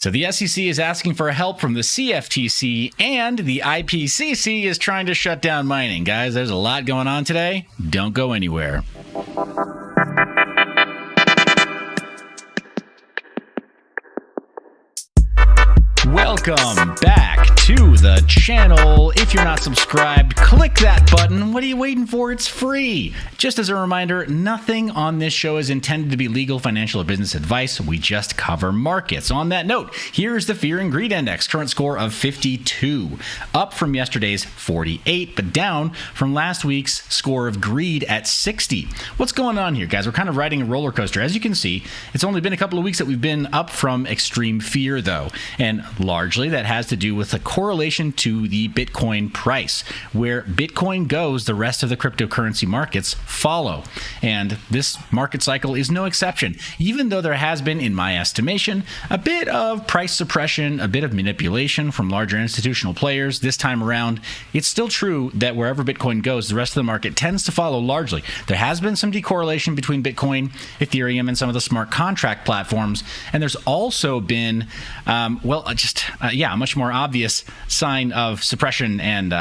So the SEC is asking for help from the CFTC, and the IPCC is trying to shut down mining. Guys, there's a lot going on today. Don't go anywhere. Welcome back to the channel. If you're not subscribed, click that button. What are you waiting for? It's free. Just as a reminder, nothing on this show is intended to be legal, financial, or business advice. We just cover markets. On that note, here's the Fear and Greed Index, current score of 52, up from yesterday's 48, but down from last week's score of greed at 60. What's going on here, guys? We're kind of riding a roller coaster. As you can see, it's only been a couple of weeks that we've been up from extreme fear, though, and largely that has to do with a correlation to the Bitcoin price. Where Bitcoin goes, the rest of the cryptocurrency markets follow. And this market cycle is no exception, even though there has been, in my estimation, a bit of price suppression, a bit of manipulation from larger institutional players. This time around, it's still true that wherever Bitcoin goes, the rest of the market tends to follow largely. There has been some decorrelation between Bitcoin, Ethereum, and some of the smart contract platforms. And there's also been, a much more obvious sign of suppression and,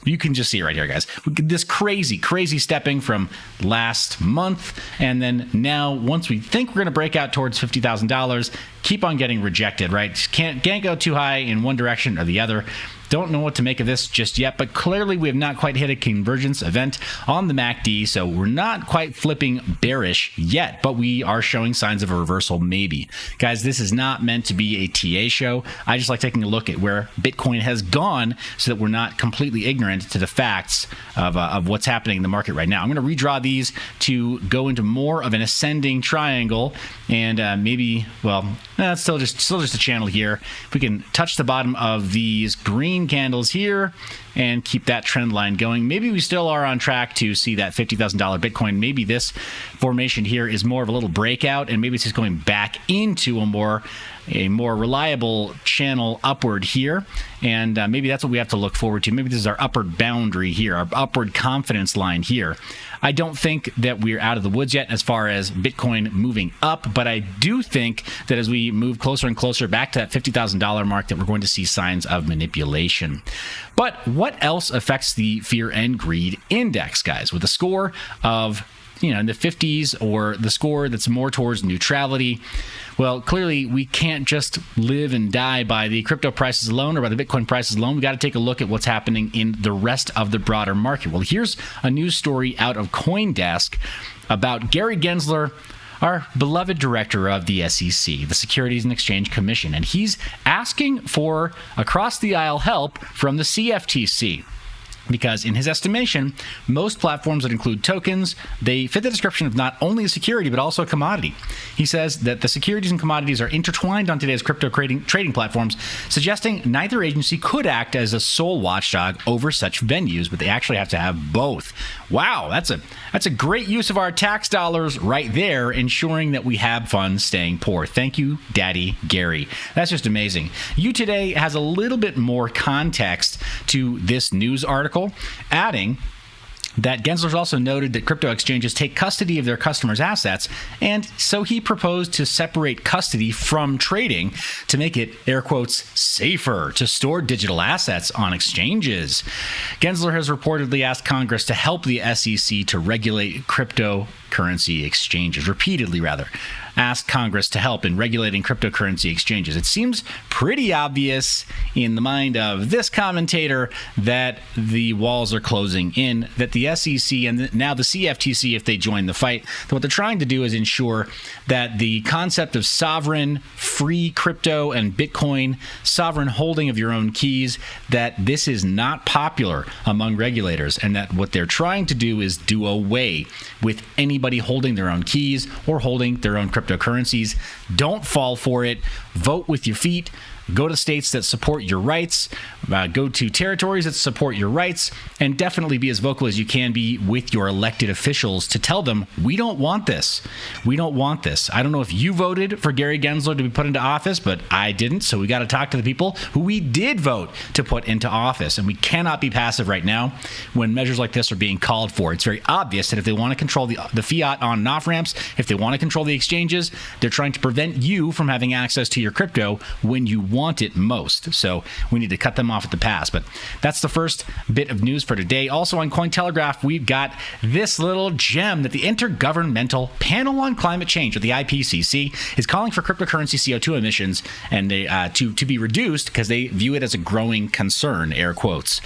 you can just see it right here, guys. This crazy stepping from last month. And then now, once we think we're going to break out towards $50,000, keep on getting rejected, right? Can't go too high in one direction or the other. Don't know what to make of this just yet, but clearly we have not quite hit a convergence event on the MACD, so we're not quite flipping bearish yet, but we are showing signs of a reversal maybe. Guys, this is not meant to be a TA show. I just like taking a look at where Bitcoin has gone so that we're not completely ignorant to the facts of what's happening in the market right now. I'm going to redraw these to go into more of an ascending triangle, and it's still just a channel here. If we can touch the bottom of these green candles here and keep that trend line going, maybe we still are on track to see that $50,000 Bitcoin. Maybe this formation here is more of a little breakout, and maybe it's just going back into a more reliable channel upward here, and maybe that's what we have to look forward to. Maybe this is our upward boundary here, our upward confidence line here. I don't think that we're out of the woods yet as far as Bitcoin moving up, but I do think that as we move closer and closer back to that $50,000 mark, that we're going to see signs of manipulation. But what else affects the Fear and Greed Index, guys? With a score of in the 50s, or the score that's more towards neutrality, well, clearly we can't just live and die by the crypto prices alone or by the Bitcoin prices alone. We got to take a look at what's happening in the rest of the broader market. Well, here's a news story out of CoinDesk about Gary Gensler, our beloved director of the SEC, the Securities and Exchange Commission, and he's asking for across-the-aisle help from the CFTC. Because in his estimation, most platforms that include tokens, they fit the description of not only a security, but also a commodity. He says that the securities and commodities are intertwined on today's crypto trading platforms, suggesting neither agency could act as a sole watchdog over such venues, but they actually have to have both. Wow, that's a great use of our tax dollars right there, ensuring that we have funds staying poor. Thank you, Daddy Gary. That's just amazing. You Today has a little bit more context to this news article, adding that Gensler's also noted that crypto exchanges take custody of their customers' assets, and so he proposed to separate custody from trading to make it, air quotes, safer to store digital assets on exchanges. Gensler has reportedly asked Congress to help the SEC to regulate cryptocurrency exchanges, repeatedly rather. Asked Congress to help in regulating cryptocurrency exchanges. It seems pretty obvious in the mind of this commentator that the walls are closing in, that the SEC and now the CFTC, if they join the fight, that what they're trying to do is ensure that the concept of sovereign, free crypto and Bitcoin, sovereign holding of your own keys, that this is not popular among regulators, and that what they're trying to do is do away with anybody holding their own keys or holding their own cryptocurrencies. Don't fall for it. Vote with your feet. go to states that support your rights, go to territories that support your rights, and definitely be as vocal as you can be with your elected officials to tell them, we don't want this. We don't want this. I don't know if you voted for Gary Gensler to be put into office, but I didn't. So we got to talk to the people who we did vote to put into office. And we cannot be passive right now when measures like this are being called for. It's very obvious that if they want to control the fiat on and off ramps, if they want to control the exchanges, they're trying to prevent you from having access to your crypto when you want it most. So we need to cut them off at the pass. But that's the first bit of news for today. Also on Cointelegraph, we've got this little gem that the Intergovernmental Panel on Climate Change, or the IPCC, is calling for cryptocurrency CO2 emissions and they to be reduced because they view it as a growing concern, air quotes.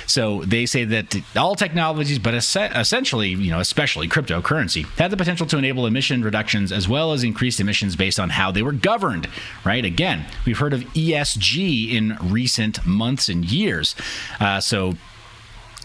So they say that all technologies, but essentially, especially cryptocurrency, have the potential to enable emission reductions as well as increased emissions based on how they were governed, right? Again, we've heard of ESG in recent months and years. So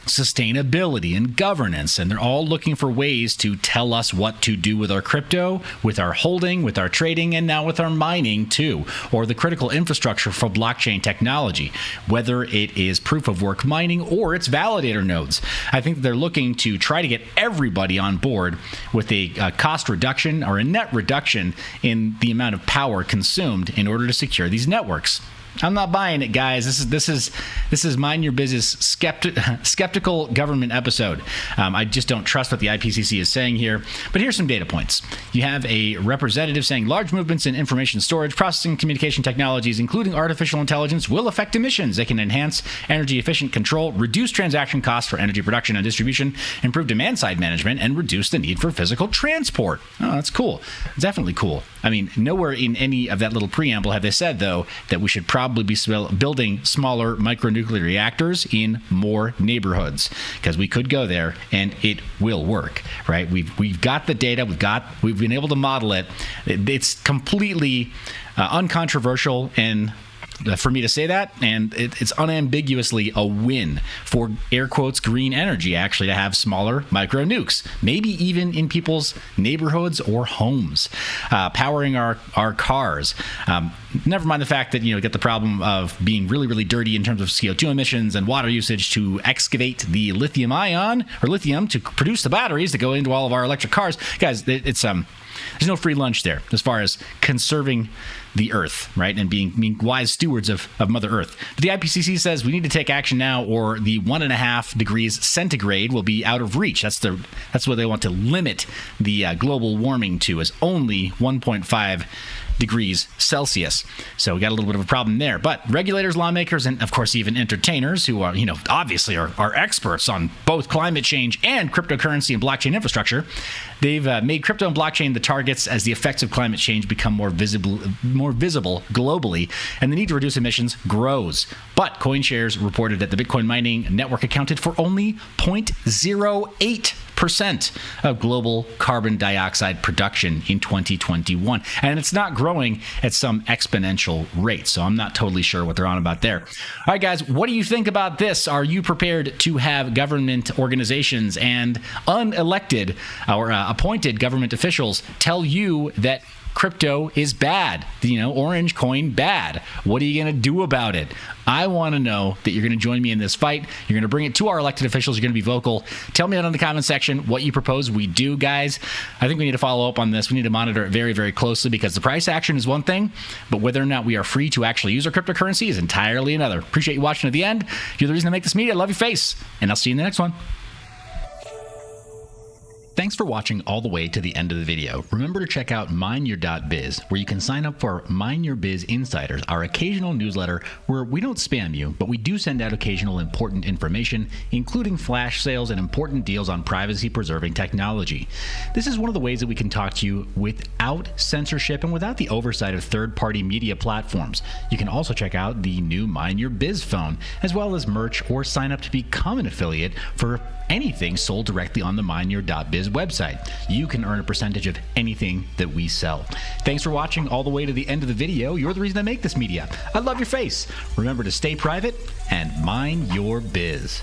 sustainability and governance, and they're all looking for ways to tell us what to do with our crypto, with our holding, with our trading, and now with our mining too, or the critical infrastructure for blockchain technology, whether it is proof of work mining or its validator nodes. I think they're looking to try to get everybody on board with a cost reduction or a net reduction in the amount of power consumed in order to secure these networks. I'm not buying it, guys. This is Mind Your Biz's skeptical government episode. I just don't trust what the IPCC is saying here. But here's some data points. You have a representative saying large movements in information storage, processing, communication technologies, including artificial intelligence, will affect emissions. They can enhance energy efficient control, reduce transaction costs for energy production and distribution, improve demand side management, and reduce the need for physical transport. Oh, that's cool. Definitely cool. I mean, nowhere in any of that little preamble have they said, though, that we should probably be building smaller micronuclear reactors in more neighborhoods, because we could go there and it will work, right? We've got the data, we've been able to model it. It's completely uncontroversial and for me to say that, and it's unambiguously a win for air quotes green energy actually to have smaller micro nukes, maybe even in people's neighborhoods or homes, powering our cars. Never mind the fact that, you get the problem of being really, really dirty in terms of CO2 emissions and water usage to excavate the lithium to produce the batteries that go into all of our electric cars. Guys, it's there's no free lunch there as far as conserving the earth, right? And being wise stewards of Mother Earth. But the IPCC says we need to take action now or the 1.5 degrees centigrade will be out of reach. That's what they want to limit the global warming to, is only 1.5 degrees Celsius. So we got a little bit of a problem there. But regulators, lawmakers, and of course even entertainers who are, obviously are experts on both climate change and cryptocurrency and blockchain infrastructure, they've made crypto and blockchain the targets as the effects of climate change become more visible globally, and the need to reduce emissions grows. But CoinShares reported that the Bitcoin mining network accounted for only 0.08% of global carbon dioxide production in 2021. And it's not growing at some exponential rate. So I'm not totally sure what they're on about there. All right, guys, what do you think about this? Are you prepared to have government organizations and unelected or appointed government officials tell you that crypto is bad, orange coin bad? What are you going to do about it? I want to know that you're going to join me in this fight. You're going to bring it to our elected officials. You're going to be vocal. Tell me out in the comment section what you propose we do, guys. I think we need to follow up on this. We need to monitor it very, very closely, because the price action is one thing, but whether or not we are free to actually use our cryptocurrency is entirely another. Appreciate you watching to the end. You're the reason to make this media. I love your face, and I'll see you in the next one. Thanks for watching all the way to the end of the video. Remember to check out mineyour.biz, where you can sign up for Mine Your Biz Insiders, our occasional newsletter where we don't spam you, but we do send out occasional important information, including flash sales and important deals on privacy-preserving technology. This is one of the ways that we can talk to you without censorship and without the oversight of third-party media platforms. You can also check out the new Mine Your Biz phone, as well as merch, or sign up to become an affiliate for anything sold directly on the mineyour.biz website. You can earn a percentage of anything that we sell. Thanks for watching all the way to the end of the video. You're the reason I make this media. I love your face. Remember to stay private and mind your biz.